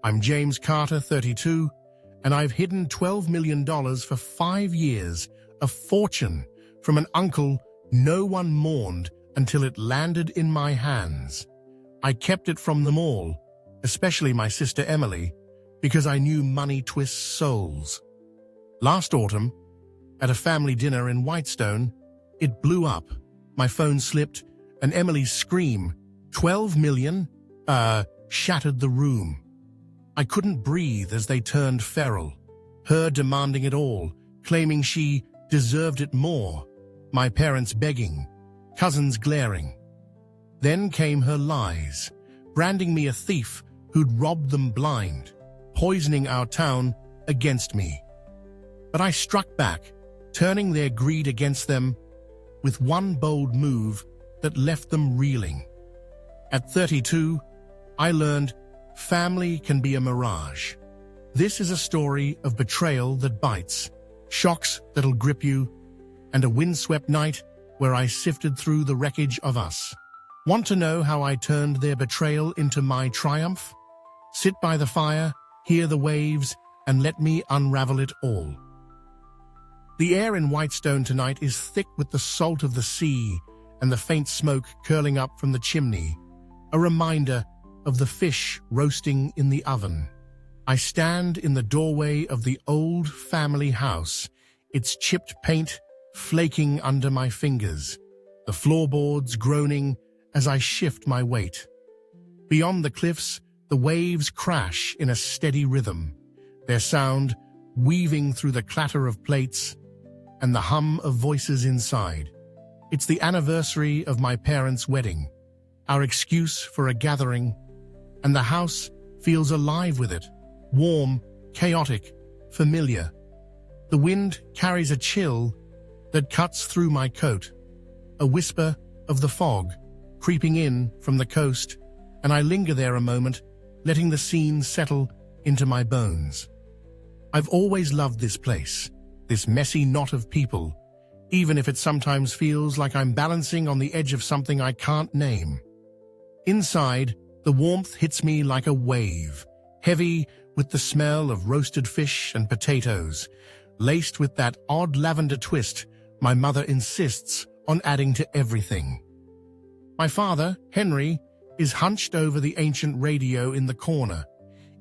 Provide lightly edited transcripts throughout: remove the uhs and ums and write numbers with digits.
I'm James Carter, 32, and I've hidden $12 million for 5 years, a fortune, from an uncle no one mourned until it landed in my hands. I kept it from them all, especially my sister Emily, because I knew money twists souls. Last autumn, at a family dinner in Whitestone, it blew up. My phone slipped, and Emily's scream, 12 million, shattered the room. I couldn't breathe as they turned feral, her demanding it all, claiming she deserved it more, my parents begging, cousins glaring. Then came her lies, branding me a thief who'd robbed them blind, poisoning our town against me. But I struck back, turning their greed against them with one bold move that left them reeling. At 32, I learned family can be a mirage. This is a story of betrayal that bites, shocks that'll grip you, and a windswept night where I sifted through the wreckage of us. Want to know how I turned their betrayal into my triumph? Sit by the fire, hear the waves, and let me unravel it all. The air in Whitestone tonight is thick with the salt of the sea and the faint smoke curling up from the chimney, a reminder of the fish roasting in the oven. I stand in the doorway of the old family house, its chipped paint flaking under my fingers, the floorboards groaning as I shift my weight. Beyond the cliffs, the waves crash in a steady rhythm, their sound weaving through the clatter of plates and the hum of voices inside. It's the anniversary of my parents' wedding, our excuse for a gathering, and the house feels alive with it, warm, chaotic, familiar. The wind carries a chill that cuts through my coat, a whisper of the fog creeping in from the coast, and I linger there a moment, letting the scene settle into my bones. I've always loved this place, this messy knot of people, even if it sometimes feels like I'm balancing on the edge of something I can't name. Inside, the warmth hits me like a wave, heavy with the smell of roasted fish and potatoes, laced with that odd lavender twist my mother insists on adding to everything. My father, Henry, is hunched over the ancient radio in the corner,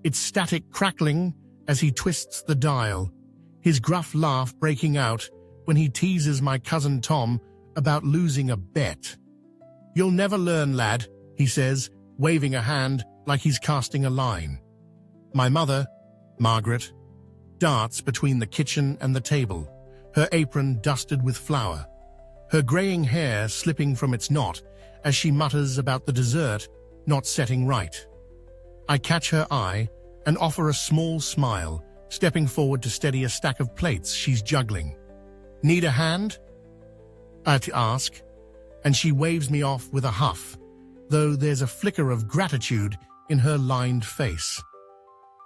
its static crackling as he twists the dial, his gruff laugh breaking out when he teases my cousin Tom about losing a bet. "You'll never learn, lad," he says, waving a hand like he's casting a line. My mother, Margaret, darts between the kitchen and the table, her apron dusted with flour, her graying hair slipping from its knot as she mutters about the dessert not setting right. I catch her eye and offer a small smile, stepping forward to steady a stack of plates she's juggling. "Need a hand?" I ask, and she waves me off with a huff, though there's a flicker of gratitude in her lined face.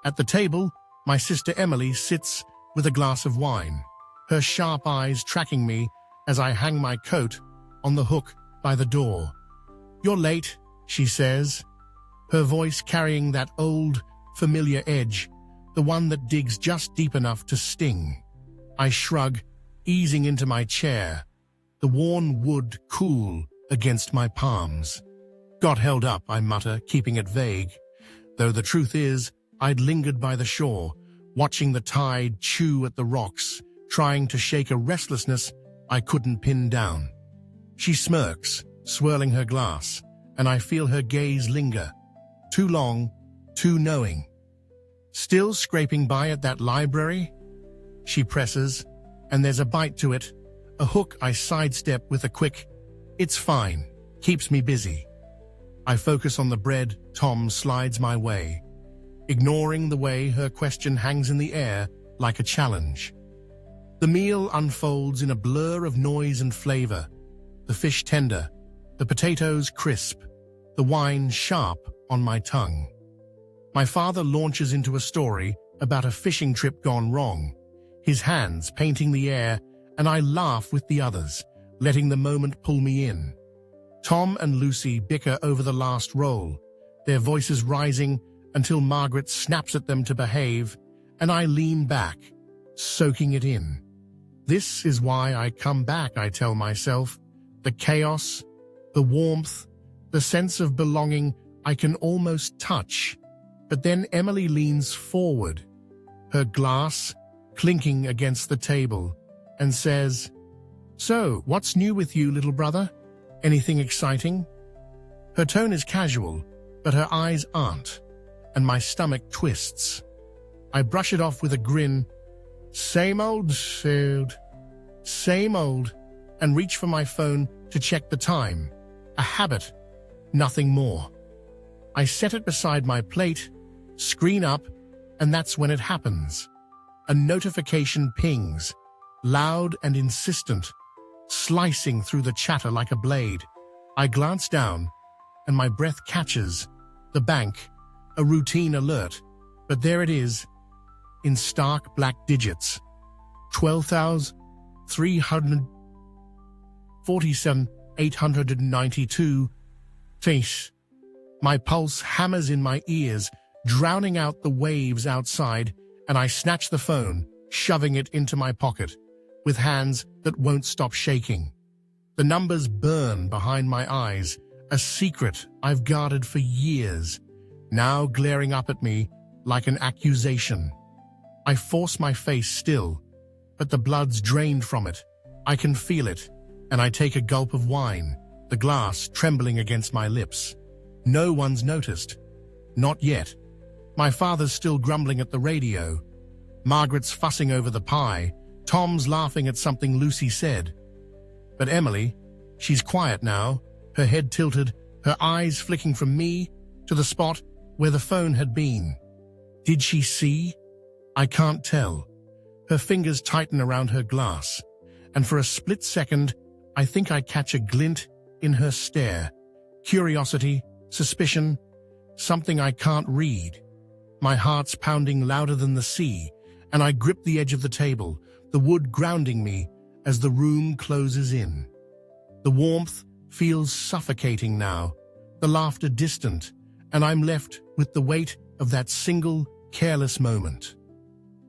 At the table, my sister Emily sits with a glass of wine, her sharp eyes tracking me as I hang my coat on the hook by the door. "You're late," she says, her voice carrying that old, familiar edge, the one that digs just deep enough to sting. I shrug, easing into my chair, the worn wood cool against my palms. "Got held up," I mutter, keeping it vague, though the truth is, I'd lingered by the shore, watching the tide chew at the rocks, trying to shake a restlessness I couldn't pin down. She smirks, swirling her glass, and I feel her gaze linger. Too long, too knowing. "Still scraping by at that library?" She presses, and there's a bite to it, a hook I sidestep with a quick, "It's fine," keeps me busy. I focus on the bread Tom slides my way, ignoring the way her question hangs in the air like a challenge. The meal unfolds in a blur of noise and flavor, the fish tender, the potatoes crisp, the wine sharp on my tongue. My father launches into a story about a fishing trip gone wrong, his hands painting the air, and I laugh with the others, letting the moment pull me in. Tom and Lucy bicker over the last roll, their voices rising until Margaret snaps at them to behave, and I lean back, soaking it in. This is why I come back, I tell myself. The chaos, the warmth, the sense of belonging I can almost touch. But then Emily leans forward, her glass clinking against the table, and says, "So, what's new with you, little brother? Anything exciting?" Her tone is casual, but her eyes aren't, and my stomach twists. I brush it off with a grin. Same old, and reach for my phone to check the time. A habit, nothing more. I set it beside my plate, screen up, and that's when it happens. A notification pings, loud and insistent, slicing through the chatter like a blade. I glance down, and my breath catches. The bank, a routine alert, but there it is, in stark black digits. 12,347,892. Face. My pulse hammers in my ears, drowning out the waves outside, and I snatch the phone, shoving it into my pocket, with hands that won't stop shaking. The numbers burn behind my eyes, a secret I've guarded for years, now glaring up at me like an accusation. I force my face still, but the blood's drained from it. I can feel it, and I take a gulp of wine, the glass trembling against my lips. No one's noticed. Not yet. My father's still grumbling at the radio. Margaret's fussing over the pie. Tom's laughing at something Lucy said. But Emily, she's quiet now, her head tilted, her eyes flicking from me to the spot where the phone had been. Did she see? I can't tell. Her fingers tighten around her glass, and for a split second, I think I catch a glint in her stare. Curiosity, suspicion, something I can't read. My heart's pounding louder than the sea, and I grip the edge of the table, the wood grounding me as the room closes in. The warmth feels suffocating now, the laughter distant, and I'm left with the weight of that single, careless moment.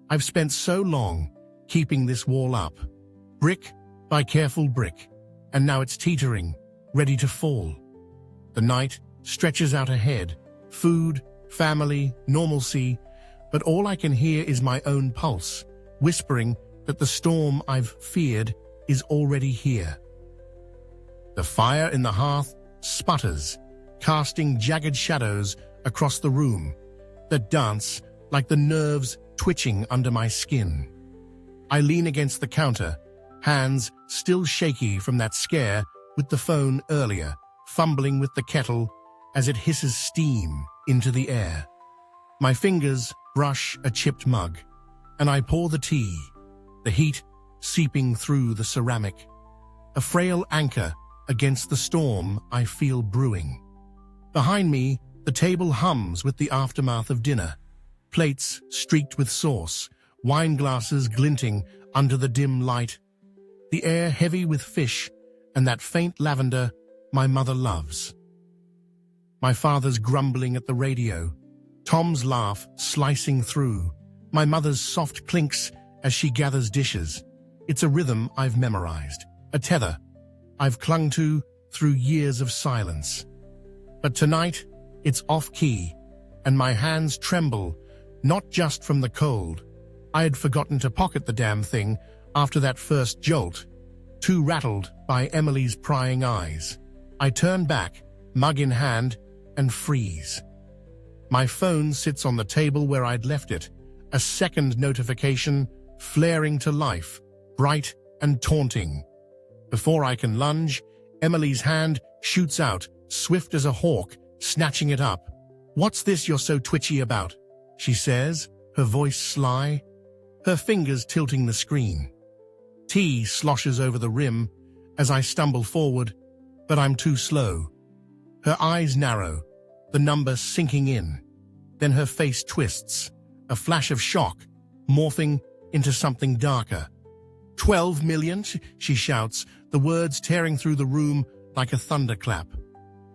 I've spent so long keeping this wall up, brick by careful brick, and now it's teetering, ready to fall. The night stretches out ahead, food, family, normalcy, but all I can hear is my own pulse, whispering that the storm I've feared is already here. The fire in the hearth sputters, casting jagged shadows across the room that dance like the nerves twitching under my skin. I lean against the counter, hands still shaky from that scare with the phone earlier, fumbling with the kettle as it hisses steam into the air. My fingers brush a chipped mug, and I pour the tea, the heat seeping through the ceramic. A frail anchor against the storm I feel brewing. Behind me, the table hums with the aftermath of dinner. Plates streaked with sauce, wine glasses glinting under the dim light. The air heavy with fish and that faint lavender my mother loves. My father's grumbling at the radio, Tom's laugh slicing through, my mother's soft clinks as she gathers dishes. It's a rhythm I've memorized, a tether I've clung to through years of silence. But tonight, it's off-key, and my hands tremble, not just from the cold. I had forgotten to pocket the damn thing after that first jolt, too rattled by Emily's prying eyes. I turn back, mug in hand, and freeze. My phone sits on the table where I'd left it, a second notification flaring to life, bright and taunting. Before I can lunge, Emily's hand shoots out, swift as a hawk, snatching it up. "What's this you're so twitchy about?" she says, her voice sly, her fingers tilting the screen. Tea sloshes over the rim as I stumble forward, but I'm too slow. Her eyes narrow, the number sinking in. Then her face twists, a flash of shock, morphing into something darker. 12 million, she shouts, the words tearing through the room like a thunderclap.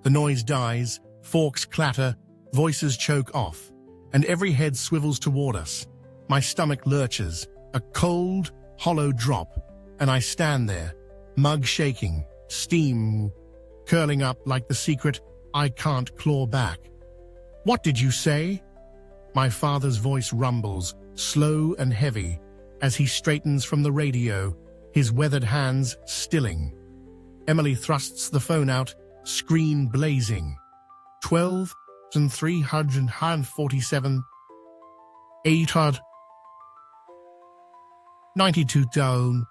The noise dies, forks clatter, voices choke off. and every head swivels toward us. My stomach lurches, a cold, hollow drop, and I stand there, mug shaking, steam curling up like the secret I can't claw back. "What did you say?" My father's voice rumbles, slow and heavy, as he straightens from the radio, his weathered hands stilling. Emily thrusts the phone out, screen blazing. 12,347, 892 down.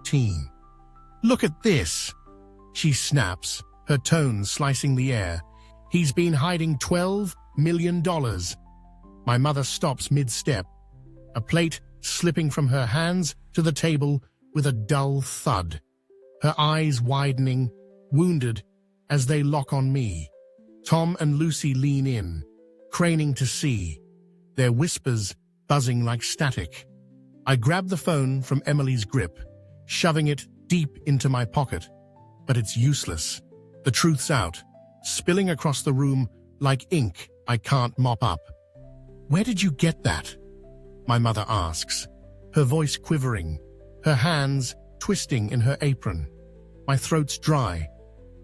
Teen. "Look at this," she snaps, her tone slicing the air. "He's been hiding $12 million. My mother stops mid-step, a plate slipping from her hands to the table with a dull thud, her eyes widening, wounded as they lock on me. Tom and Lucy lean in, craning to see, their whispers buzzing like static. I grab the phone from Emily's grip, shoving it deep into my pocket, but it's useless. The truth's out, spilling across the room like ink I can't mop up. "Where did you get that?" my mother asks, her voice quivering, her hands twisting in her apron. My throat's dry,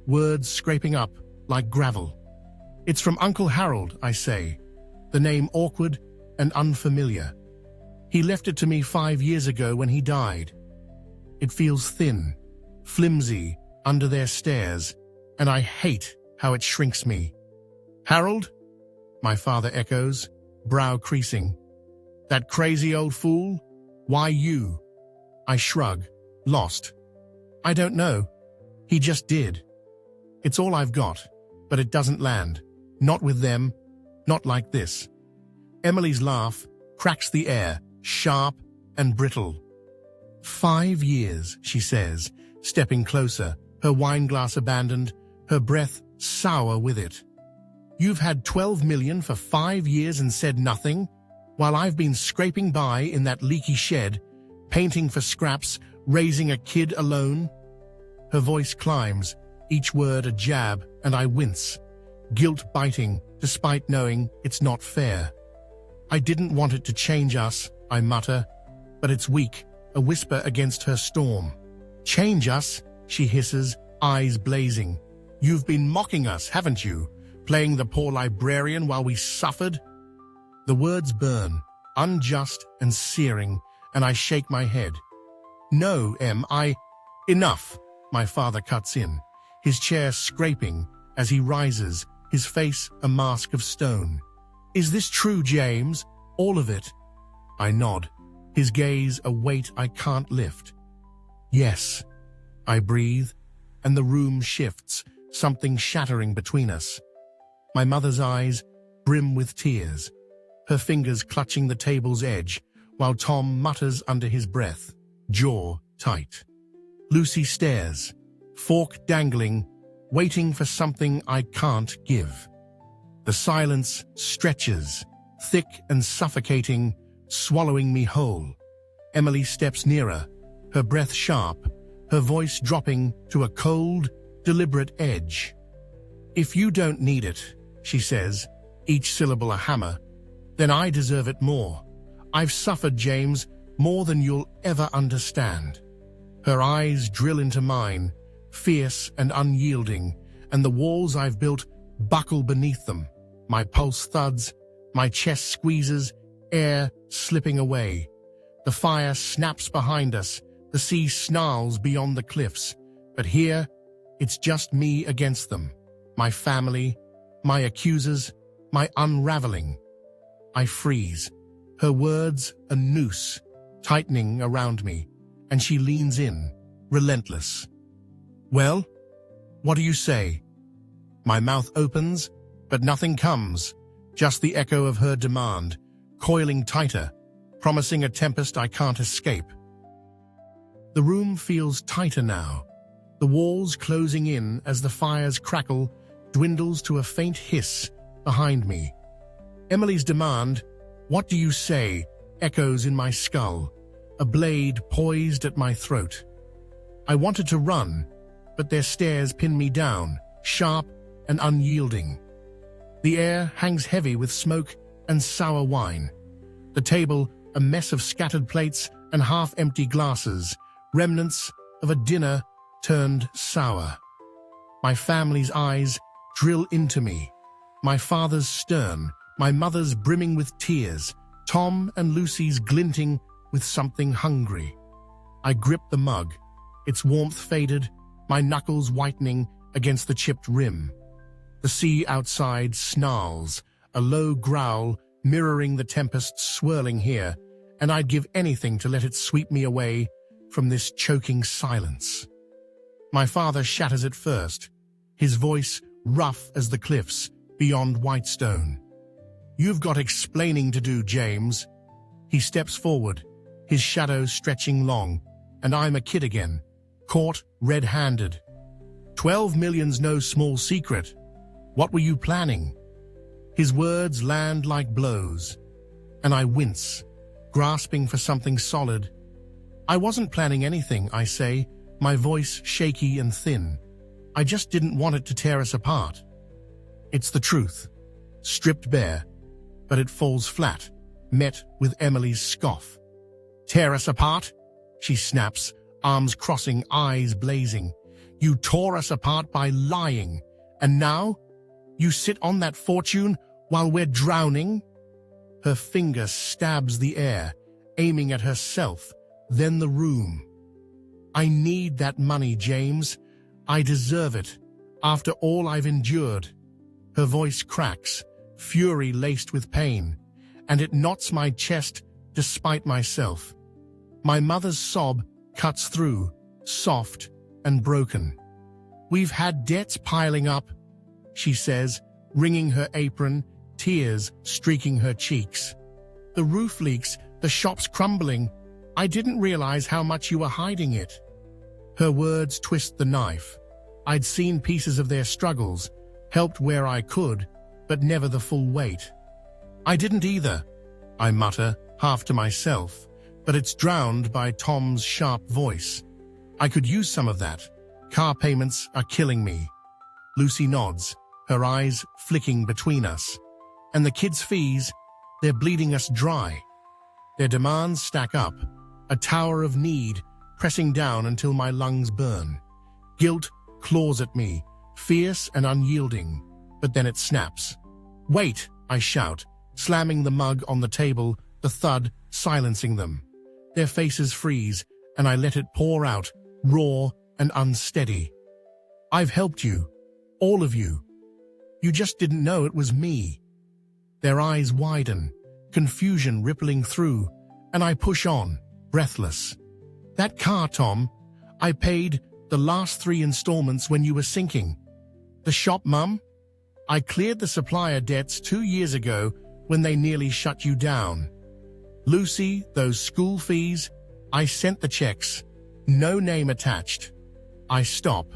words scraping up like gravel. "It's from Uncle Harold," I say, the name awkward and unfamiliar. "He left it to me 5 years ago when he died." It feels thin, flimsy under their stares, and I hate how it shrinks me. "Harold?" my father echoes, brow creasing. "That crazy old fool? Why you?" I shrug, lost. "I don't know. He just did. It's all I've got, but it doesn't land. Not with them, not like this." Emily's laugh cracks the air, sharp and brittle. 5 years, she says, stepping closer, her wineglass abandoned, her breath sour with it. "You've had 12 million for 5 years and said nothing, while I've been scraping by in that leaky shed, painting for scraps, raising a kid alone?" Her voice climbs, each word a jab, and I wince, guilt biting, despite knowing it's not fair. "I didn't want it to change us," I mutter, but it's weak, a whisper against her storm. "Change us?" she hisses, eyes blazing. "You've been mocking us, haven't you? Playing the poor librarian while we suffered?" The words burn, unjust and searing, and I shake my head. "No, Em, Enough," my father cuts in, his chair scraping as he rises, his face a mask of stone. "Is this true, James? All of it?" I nod, his gaze a weight I can't lift. "Yes," I breathe, and the room shifts, something shattering between us. My mother's eyes brim with tears, her fingers clutching the table's edge, while Tom mutters under his breath, jaw tight. Lucy stares, fork dangling, waiting for something I can't give. The silence stretches, thick and suffocating, swallowing me whole. Emily steps nearer, her breath sharp, her voice dropping to a cold, deliberate edge. "If you don't need it," she says, each syllable a hammer, "then I deserve it more. I've suffered, James, more than you'll ever understand." Her eyes drill into mine, fierce and unyielding, and the walls I've built buckle beneath them. My pulse thuds, my chest squeezes, air slipping away. The fire snaps behind us, the sea snarls beyond the cliffs, but here, it's just me against them. My family, my accusers, my unraveling. I freeze, her words a noose, tightening around me, and she leans in, relentless. "Well, what do you say?" My mouth opens, but nothing comes, just the echo of her demand, coiling tighter, promising a tempest I can't escape. The room feels tighter now, the walls closing in as the fire's crackle dwindles to a faint hiss behind me. Emily's demand, "What do you say?" echoes in my skull, a blade poised at my throat. I wanted to run, but their stares pin me down, sharp and unyielding. The air hangs heavy with smoke and sour wine. The table, a mess of scattered plates and half-empty glasses, remnants of a dinner turned sour. My family's eyes drill into me. My father's stern, my mother's brimming with tears, Tom and Lucy's glinting with something hungry. I grip the mug, its warmth faded, my knuckles whitening against the chipped rim. The sea outside snarls, a low growl mirroring the tempest swirling here, and I'd give anything to let it sweep me away from this choking silence. My father shatters it first, his voice rough as the cliffs beyond Whitestone. "You've got explaining to do, James." He steps forward, his shadow stretching long, and I'm a kid again, caught red-handed. 12 million's no small secret. What were you planning? His words land like blows, and I wince, grasping for something solid. I wasn't planning anything, I say, my voice shaky and thin. I just didn't want it to tear us apart. It's the truth, stripped bare, but it falls flat, met with Emily's scoff. "Tear us apart?" she snaps, arms crossing, eyes blazing. "You tore us apart by lying, and now you sit on that fortune while we're drowning?" Her finger stabs the air, aiming at herself, then the room. "I need that money, James. I deserve it, after all I've endured." Her voice cracks, fury laced with pain, and it knots my chest despite myself. My mother's sob cuts through, soft and broken. "We've had debts piling up," she says, wringing her apron, tears streaking her cheeks. "The roof leaks, the shop's crumbling. I didn't realize how much you were hiding it." Her words twist the knife. I'd seen pieces of their struggles, helped where I could, but never the full weight. "I didn't either," I mutter, half to myself, but it's drowned by Tom's sharp voice. "I could use some of that. Car payments are killing me." Lucy nods, her eyes flicking between us. "And the kids' fees, they're bleeding us dry." Their demands stack up, a tower of need pressing down until my lungs burn. Guilt claws at me, fierce and unyielding, but then it snaps. "Wait," I shout, slamming the mug on the table, the thud silencing them. Their faces freeze, and I let it pour out, raw and unsteady. "I've helped you, all of you. You just didn't know it was me." Their eyes widen, confusion rippling through, and I push on, breathless. "That car, Tom, I paid the last 3 installments when you were sinking. The shop, Mum? I cleared the supplier debts 2 years ago when they nearly shut you down. Lucy, those school fees, I sent the checks, no name attached." I stop,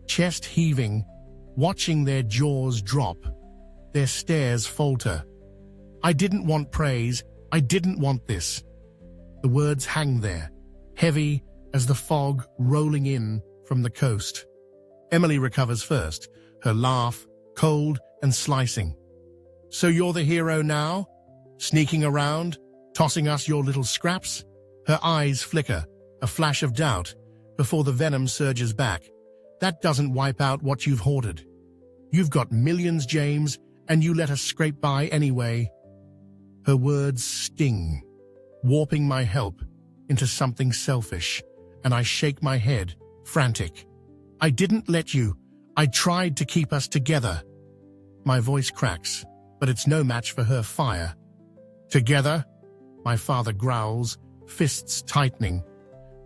chest heaving, watching their jaws drop, their stares falter. "I didn't want praise, I didn't want this." The words hang there, heavy as the fog rolling in from the coast. Emily recovers first, her laugh cold and slicing. "So you're the hero now? Sneaking around, tossing us your little scraps?" Her eyes flicker, a flash of doubt, before the venom surges back. "That doesn't wipe out what you've hoarded. You've got millions, James, and you let us scrape by anyway." Her words sting, warping my help into something selfish, and I shake my head, frantic. "I didn't let you. I tried to keep us together." My voice cracks, but it's no match for her fire. "Together?" my father growls, fists tightening.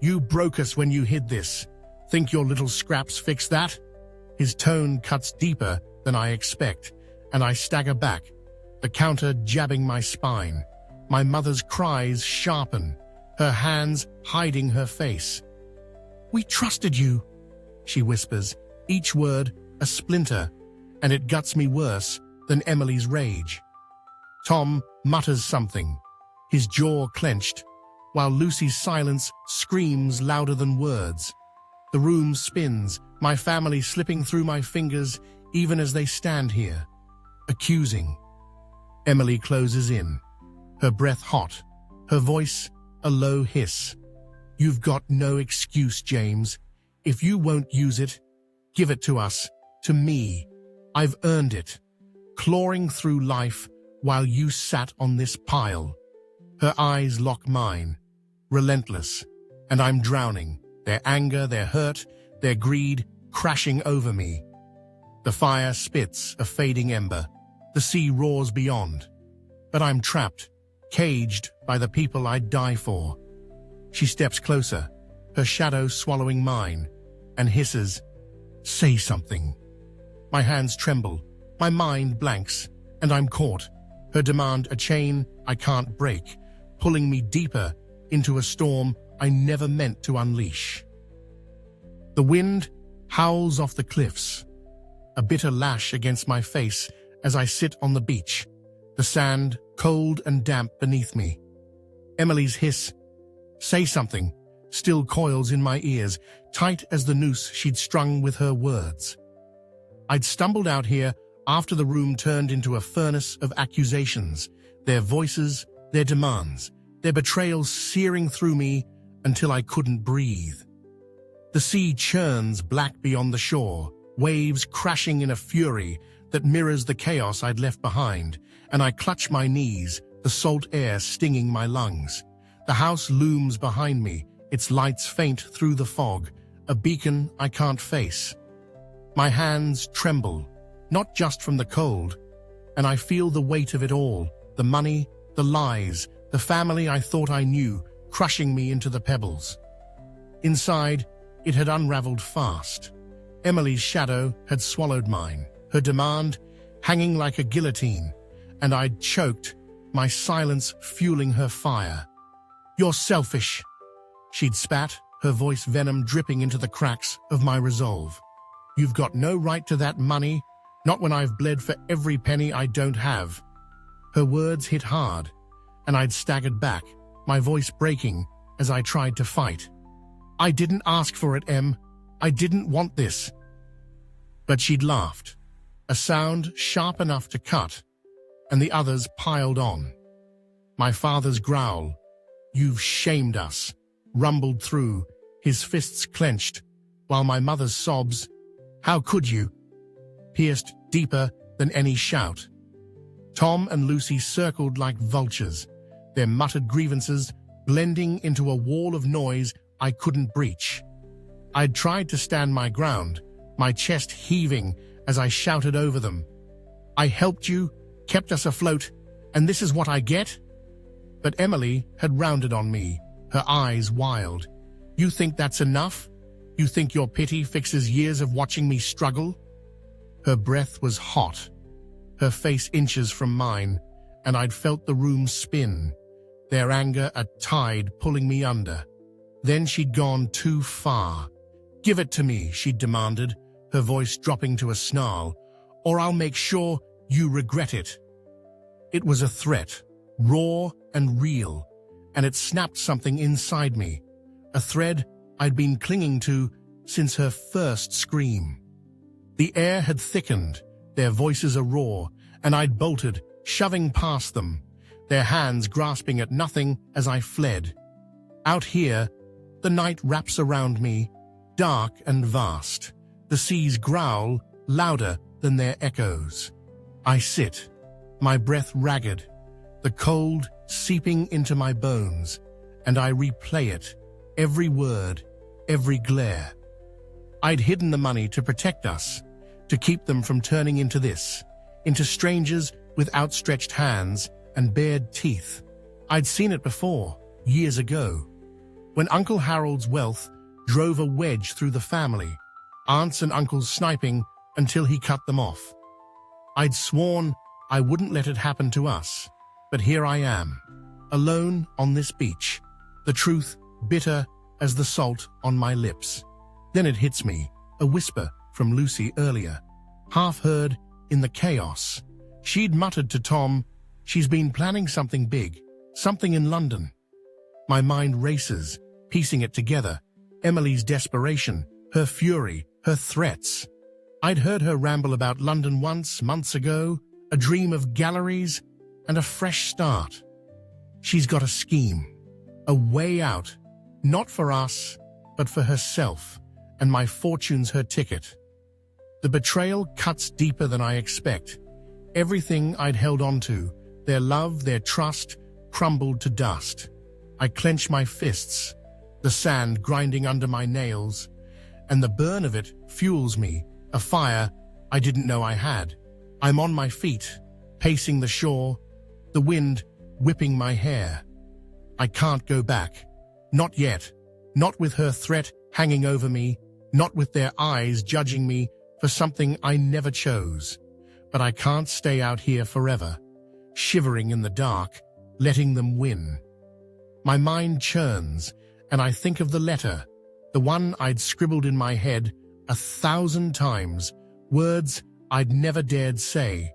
"You broke us when you hid this. Think your little scraps fix that?" His tone cuts deeper than I expect, and I stagger back, the counter jabbing my spine. My mother's cries sharpen, her hands hiding her face. "We trusted you," she whispers, each word a splinter, and it guts me worse than Emily's rage. Tom mutters something, his jaw clenched, while Lucy's silence screams louder than words. The room spins, my family slipping through my fingers even as they stand here, accusing. Emily closes in, her breath hot, her voice a low hiss. You've got no excuse, James. If you won't use it, give it to us, to me. I've earned it. Clawing through life while you sat on this pile. Her eyes lock mine, relentless, and I'm drowning, their anger, their hurt, their greed crashing over me. The fire spits a fading ember. The sea roars beyond. But I'm trapped, caged by the people I'd die for. She steps closer, her shadow swallowing mine, and hisses, "Say something." My hands tremble, my mind blanks, and I'm caught. Her demand a chain I can't break, pulling me deeper into a storm I never meant to unleash. The wind howls off the cliffs, a bitter lash against my face as I sit on the beach, the sand cold and damp beneath me. Emily's hiss, "Say something," still coils in my ears, tight as the noose she'd strung with her words. I'd stumbled out here after the room turned into a furnace of accusations, their voices, their demands, their betrayals searing through me until I couldn't breathe. The sea churns black beyond the shore, waves crashing in a fury that mirrors the chaos I'd left behind, and I clutch my knees, the salt air stinging my lungs. The house looms behind me, its lights faint through the fog, a beacon I can't face. My hands tremble, not just from the cold, and I feel the weight of it all, the money, the lies, the family I thought I knew, crushing me into the pebbles. Inside, it had unraveled fast. Emily's shadow had swallowed mine, her demand hanging like a guillotine, and I'd choked, my silence fueling her fire. "You're selfish," she'd spat, her voice venom dripping into the cracks of my resolve. "You've got no right to that money, not when I've bled for every penny I don't have." Her words hit hard, and I'd staggered back, my voice breaking as I tried to fight. "I didn't ask for it, Em. I didn't want this." But she'd laughed, a sound sharp enough to cut, and the others piled on. My father's growl, "You've shamed us," rumbled through, his fists clenched, while my mother's sobs, "How could you?" pierced deeper than any shout. Tom and Lucy circled like vultures, their muttered grievances blending into a wall of noise I couldn't breach. I'd tried to stand my ground, my chest heaving as I shouted over them. "I helped you, kept us afloat, and this is what I get?" But Emily had rounded on me, her eyes wild. "You think that's enough? You think your pity fixes years of watching me struggle?" Her breath was hot, her face inches from mine, and I'd felt the room spin, their anger a tide pulling me under. Then she'd gone too far. "Give it to me," she'd demanded, her voice dropping to a snarl, "or I'll make sure you regret it." It was a threat, raw and real, and it snapped something inside me, a thread I'd been clinging to since her first scream. The air had thickened, their voices a roar, and I'd bolted, shoving past them, their hands grasping at nothing as I fled. Out here, the night wraps around me, dark and vast. The seas growl louder than their echoes. I sit, my breath ragged, the cold seeping into my bones, and I replay it, every word, every glare. I'd hidden the money to protect us, to keep them from turning into this, into strangers with outstretched hands and bared teeth. I'd seen it before, years ago, when Uncle Harold's wealth drove a wedge through the family, aunts and uncles sniping until he cut them off. I'd sworn I wouldn't let it happen to us, but here I am, alone on this beach, the truth bitter as the salt on my lips. Then it hits me, a whisper from Lucy earlier, half heard in the chaos. She'd muttered to Tom, "She's been planning something big, something in London." My mind races, piecing it together. Emily's desperation, her fury, her threats. I'd heard her ramble about London once, months ago, a dream of galleries, and a fresh start. She's got a scheme, a way out, not for us, but for herself, and my fortune's her ticket. The betrayal cuts deeper than I expect. Everything I'd held on to, their love, their trust, crumbled to dust. I clench my fists, the sand grinding under my nails, and the burn of it fuels me, a fire I didn't know I had. I'm on my feet, pacing the shore, the wind whipping my hair. I can't go back. Not yet. Not with her threat hanging over me, not with their eyes judging me for something I never chose. But I can't stay out here forever, shivering in the dark, letting them win. My mind churns, and I think of the letter, the one I'd scribbled in my head 1,000 times, words I'd never dared say.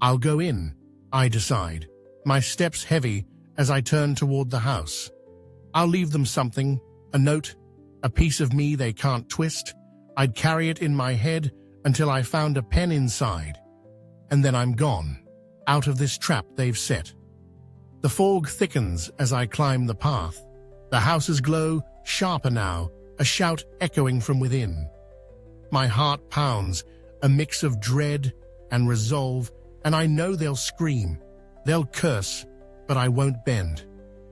I'll go in, I decide, my steps heavy as I turn toward the house. I'll leave them something, a note, a piece of me they can't twist. I'd carry it in my head until I found a pen inside. And then I'm gone, out of this trap they've set. The fog thickens as I climb the path. The houses glow sharper now, a shout echoing from within. My heart pounds, a mix of dread and resolve, and I know they'll scream. They'll curse, but I won't bend.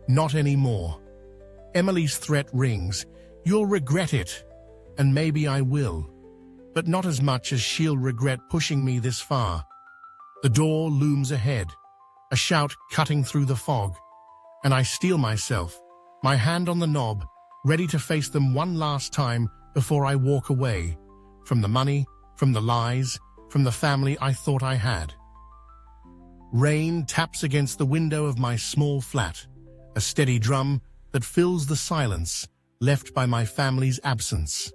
Not anymore. Emily's threat rings. You'll regret it, and maybe I will, but not as much as she'll regret pushing me this far. The door looms ahead, a shout cutting through the fog, and I steel myself, my hand on the knob, ready to face them one last time before I walk away, from the money, from the lies, from the family I thought I had. Rain taps against the window of my small flat, a steady drum that fills the silence left by my family's absence.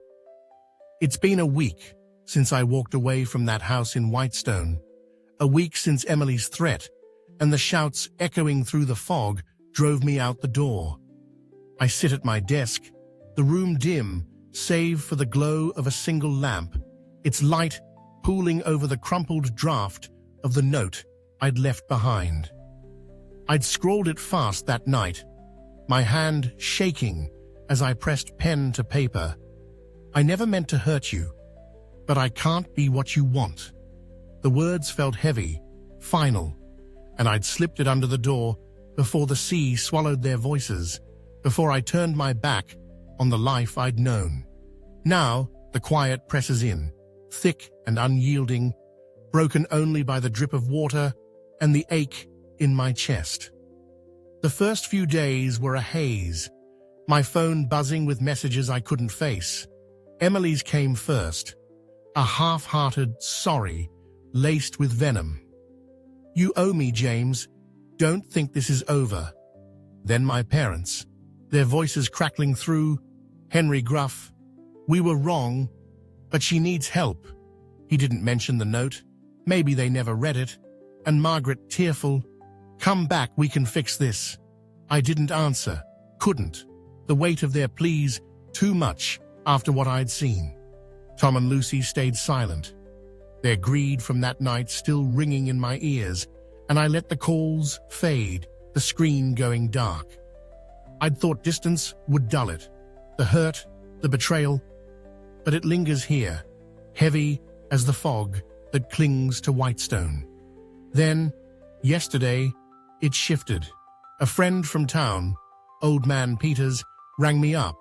It's been a week since I walked away from that house in Whitestone, a week since Emily's threat, and the shouts echoing through the fog drove me out the door. I sit at my desk, the room dim, save for the glow of a single lamp, its light pooling over the crumpled draft of the note I'd left behind. I'd scrawled it fast that night, my hand shaking as I pressed pen to paper. I never meant to hurt you, but I can't be what you want. The words felt heavy, final, and I'd slipped it under the door before the sea swallowed their voices, before I turned my back on the life I'd known. Now, the quiet presses in, thick and unyielding, broken only by the drip of water and the ache in my chest. The first few days were a haze, my phone buzzing with messages I couldn't face. Emily's came first, a half-hearted sorry, laced with venom. You owe me, James. Don't think this is over. Then my parents, their voices crackling through. Henry gruff. We were wrong, but she needs help. He didn't mention the note. Maybe they never read it. And Margaret, tearful. Come back, we can fix this. I didn't answer. Couldn't. The weight of their pleas, too much after what I'd seen. Tom and Lucy stayed silent, their greed from that night still ringing in my ears, and I let the calls fade, the screen going dark. I'd thought distance would dull it, the hurt, the betrayal, but it lingers here, heavy as the fog that clings to Whitestone. Then, yesterday, it shifted. A friend from town, Old Man Peters, rang me up,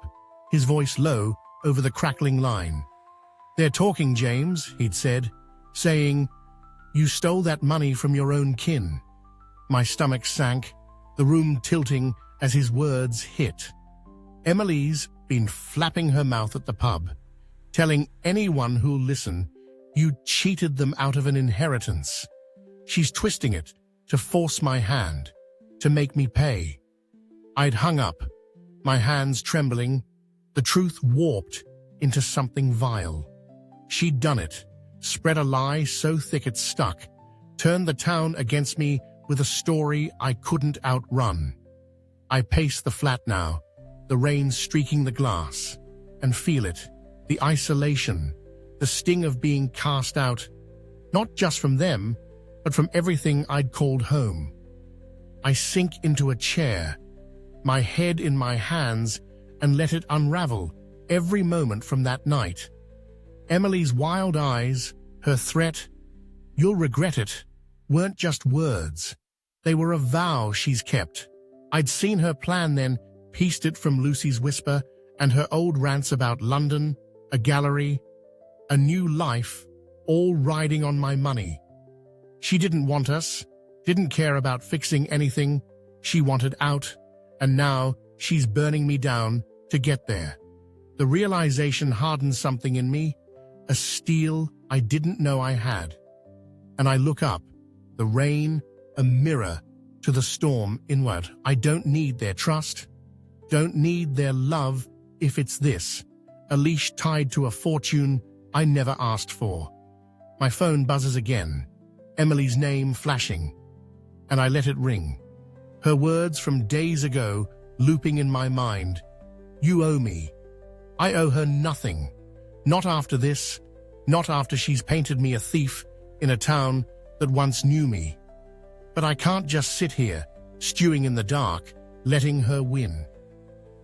his voice low over the crackling line. They're talking, James, he'd said, saying, you stole that money from your own kin. My stomach sank, the room tilting as his words hit. Emily's been flapping her mouth at the pub, telling anyone who'll listen, you cheated them out of an inheritance. She's twisting it to force my hand, to make me pay. I'd hung up, my hands trembling, the truth warped into something vile. She'd done it, spread a lie so thick it stuck, turned the town against me with a story I couldn't outrun. I pace the flat now, the rain streaking the glass, and feel it, the isolation, the sting of being cast out, not just from them, but from everything I'd called home. I sink into a chair, my head in my hands, and let it unravel every moment from that night. Emily's wild eyes, her threat, "You'll regret it," weren't just words. They were a vow she's kept. I'd seen her plan then, pieced it from Lucy's whisper and her old rants about London, a gallery, a new life, all riding on my money. She didn't want us, didn't care about fixing anything. She wanted out, and now she's burning me down to get there. The realization hardened something in me, a steel I didn't know I had. And I look up, the rain, a mirror to the storm inward. I don't need their trust, don't need their love if it's this, a leash tied to a fortune I never asked for. My phone buzzes again, Emily's name flashing, and I let it ring. Her words from days ago looping in my mind. "You owe me." I owe her nothing. Not after this, not after she's painted me a thief in a town that once knew me. But I can't just sit here, stewing in the dark, letting her win.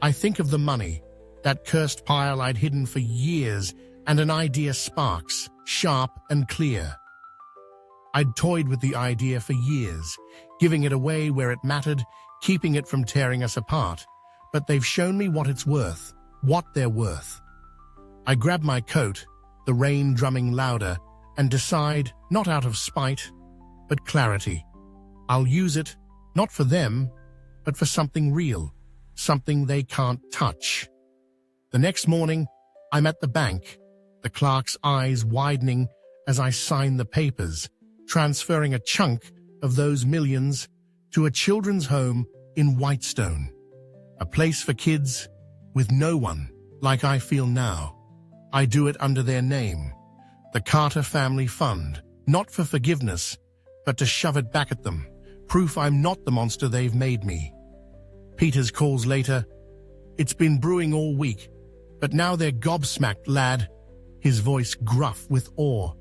I think of the money, that cursed pile I'd hidden for years, and an idea sparks, sharp and clear. I'd toyed with the idea for years, giving it away where it mattered, keeping it from tearing us apart. But they've shown me what it's worth, what they're worth. I grab my coat, the rain drumming louder, and decide, not out of spite, but clarity. I'll use it, not for them, but for something real, something they can't touch. The next morning, I'm at the bank, the clerk's eyes widening as I sign the papers, transferring a chunk of those millions to a children's home in Whitestone, a place for kids with no one like I feel now. I do it under their name, the Carter Family Fund, not for forgiveness, but to shove it back at them, proof I'm not the monster they've made me. Peters calls later. "It's been brewing all week, but now they're gobsmacked, lad," his voice gruff with awe.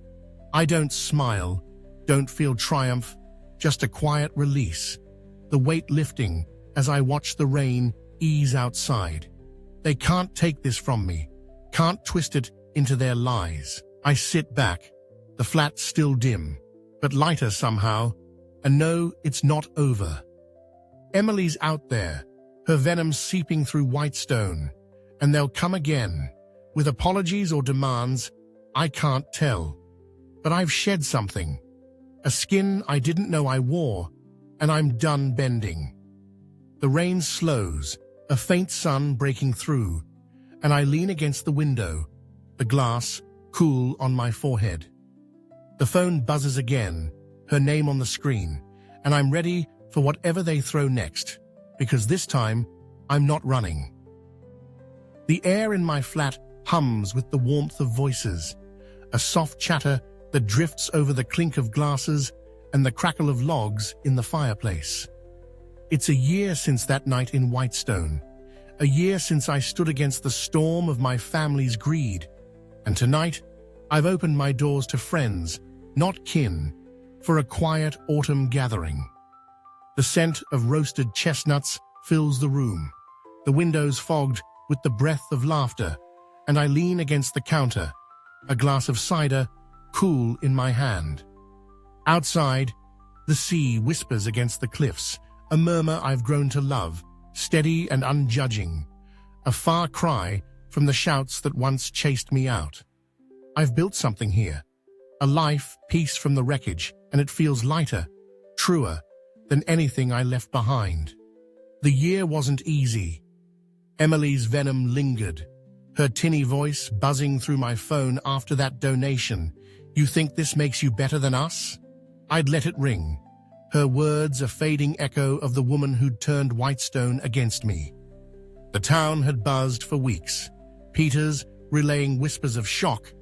I don't smile, don't feel triumph, just a quiet release, the weight lifting as I watch the rain ease outside. They can't take this from me, can't twist it into their lies. I sit back, the flat still dim, but lighter somehow, and know it's not over. Emily's out there, her venom seeping through Whitestone, and they'll come again, with apologies or demands, I can't tell. But I've shed something, a skin I didn't know I wore, and I'm done bending. The rain slows, a faint sun breaking through, and I lean against the window, the glass cool on my forehead. The phone buzzes again, her name on the screen, and I'm ready for whatever they throw next, because this time I'm not running. The air in my flat hums with the warmth of voices, a soft chatter that drifts over the clink of glasses and the crackle of logs in the fireplace. It's a year since that night in Whitestone, a year since I stood against the storm of my family's greed, and tonight I've opened my doors to friends, not kin, for a quiet autumn gathering. The scent of roasted chestnuts fills the room, the windows fogged with the breath of laughter, and I lean against the counter, a glass of cider cool in my hand. Outside, the sea whispers against the cliffs, a murmur I've grown to love, steady and unjudging, a far cry from the shouts that once chased me out. I've built something here, a life piece from the wreckage, and it feels lighter, truer than anything I left behind. The year wasn't easy. Emily's venom lingered, her tinny voice buzzing through my phone after that donation. "You think this makes you better than us?" I'd let it ring, her words a fading echo of the woman who'd turned Whitestone against me. The town had buzzed for weeks, Peters relaying whispers of shock,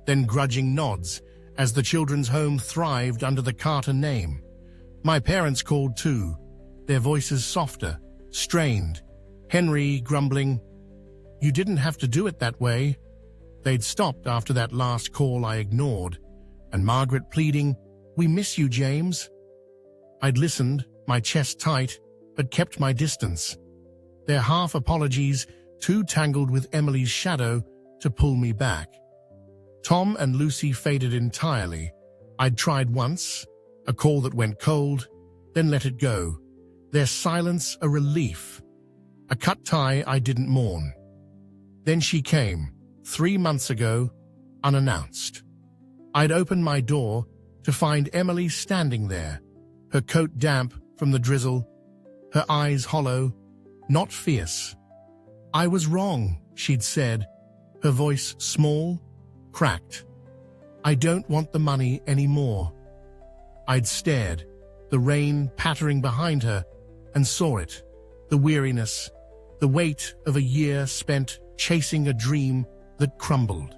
then grudging nods, as the children's home thrived under the Carter name. My parents called too, their voices softer, strained, Henry grumbling, "You didn't have to do it that way." They'd stopped after that last call I ignored, and Margaret pleading, "We miss you, James." I'd listened, my chest tight, but kept my distance. Their half apologies too tangled with Emily's shadow to pull me back. Tom and Lucy faded entirely. I'd tried once, a call that went cold, then let it go. Their silence a relief. A cut tie I didn't mourn. Then she came, 3 months ago, unannounced. I'd opened my door to find Emily standing there, her coat damp from the drizzle, her eyes hollow, not fierce. I was wrong, she'd said, her voice small, cracked. I don't want the money anymore. I'd stared, the rain pattering behind her, and saw it, the weariness, the weight of a year spent chasing a dream that crumbled.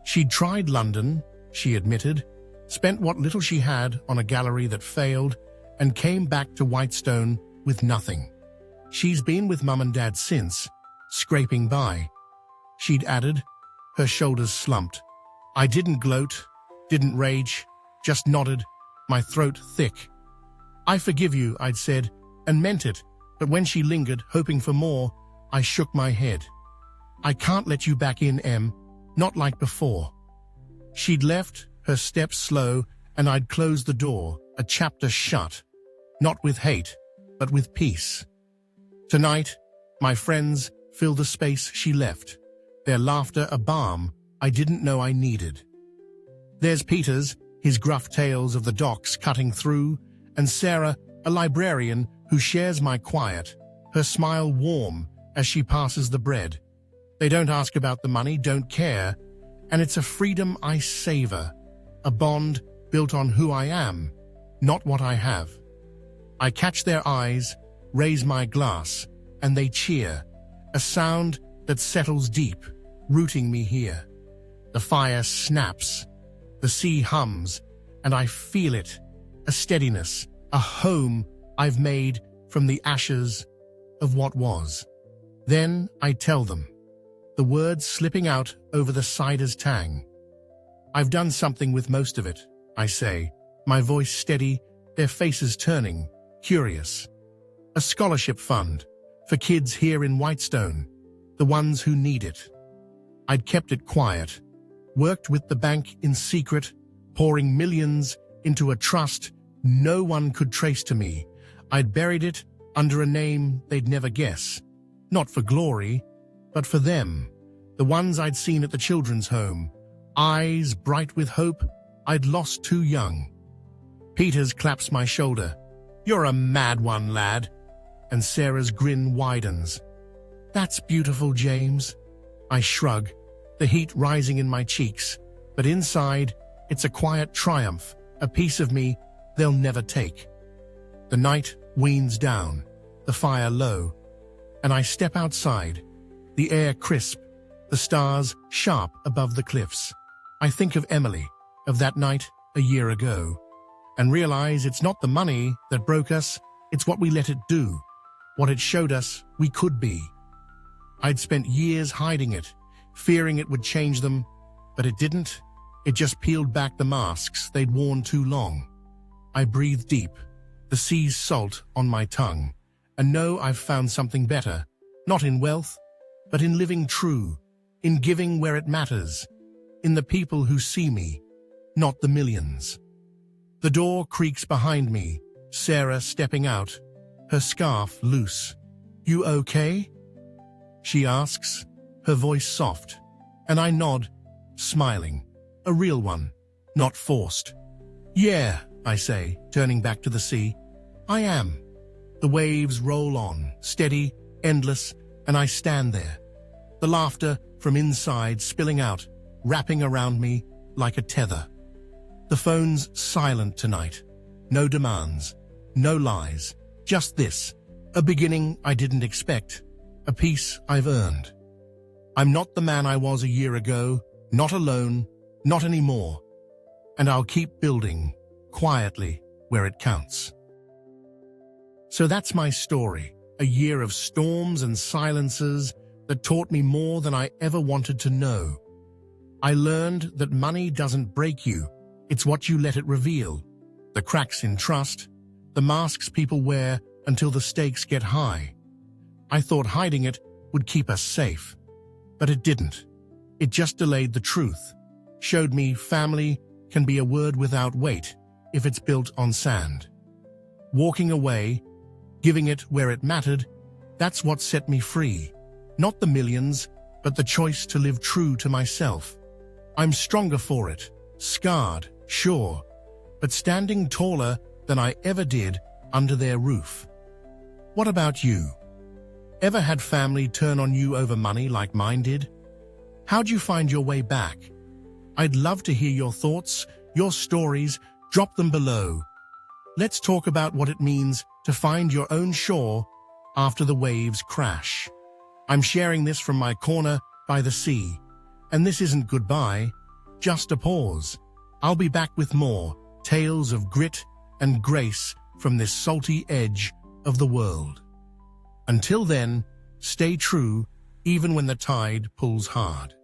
She'd tried London, she admitted, spent what little she had on a gallery that failed, and came back to Whitestone with nothing. She's been with Mum and Dad since, scraping by. She'd added, her shoulders slumped. I didn't gloat, didn't rage, just nodded, my throat thick. I forgive you, I'd said, and meant it, but when she lingered, hoping for more, I shook my head. I can't let you back in, Em, not like before. She'd left, her steps slow, and I'd closed the door, a chapter shut, not with hate, but with peace. Tonight, my friends fill the space she left, their laughter a balm I didn't know I needed. There's Peters, his gruff tales of the docks cutting through, and Sarah, a librarian who shares my quiet, her smile warm as she passes the bread. They don't ask about the money, don't care, and it's a freedom I savor, a bond built on who I am, not what I have. I catch their eyes, raise my glass, and they cheer, a sound that settles deep, rooting me here. The fire snaps, the sea hums, and I feel it, a steadiness, a home I've made from the ashes of what was. Then I tell them, the words slipping out over the cider's tang. I've done something with most of it, I say, my voice steady, their faces turning, curious. A scholarship fund for kids here in Whitestone, the ones who need it. I'd kept it quiet, worked with the bank in secret, pouring millions into a trust no one could trace to me. I'd buried it under a name they'd never guess, not for glory, but for them, the ones I'd seen at the children's home, eyes bright with hope I'd lost too young. Peters claps my shoulder. You're a mad one, lad. And Sarah's grin widens. That's beautiful, James. I shrug, the heat rising in my cheeks, but inside, it's a quiet triumph, a piece of me they'll never take. The night weans down, the fire low, and I step outside, the air crisp, the stars sharp above the cliffs. I think of Emily, of that night a year ago, and realize it's not the money that broke us, it's what we let it do, what it showed us we could be. I'd spent years hiding it, fearing it would change them, but it didn't. It just peeled back the masks they'd worn too long. I breathe deep, the sea's salt on my tongue, and know I've found something better, not in wealth, but in living true, in giving where it matters, in the people who see me, not the millions. The door creaks behind me, Sarah stepping out, her scarf loose. You okay? She asks, her voice soft, and I nod, smiling, a real one, not forced. Yeah, I say, turning back to the sea. I am. The waves roll on, steady, endless, and I stand there. The laughter from inside spilling out, wrapping around me like a tether. The phone's silent tonight. No demands, no lies, just this, a beginning I didn't expect, a peace I've earned. I'm not the man I was a year ago, not alone, not anymore. And I'll keep building, quietly, where it counts. So that's my story, a year of storms and silences that taught me more than I ever wanted to know. I learned that money doesn't break you, it's what you let it reveal. The cracks in trust, the masks people wear until the stakes get high. I thought hiding it would keep us safe, but it didn't. It just delayed the truth, showed me family can be a word without weight if it's built on sand. Walking away, giving it where it mattered, that's what set me free. Not the millions, but the choice to live true to myself. I'm stronger for it, scarred, sure, but standing taller than I ever did under their roof. What about you? Ever had family turn on you over money like mine did? How'd you find your way back? I'd love to hear your thoughts, your stories. Drop them below. Let's talk about what it means to find your own shore after the waves crash. I'm sharing this from my corner by the sea, and this isn't goodbye, just a pause. I'll be back with more tales of grit and grace from this salty edge of the world. Until then, stay true even when the tide pulls hard.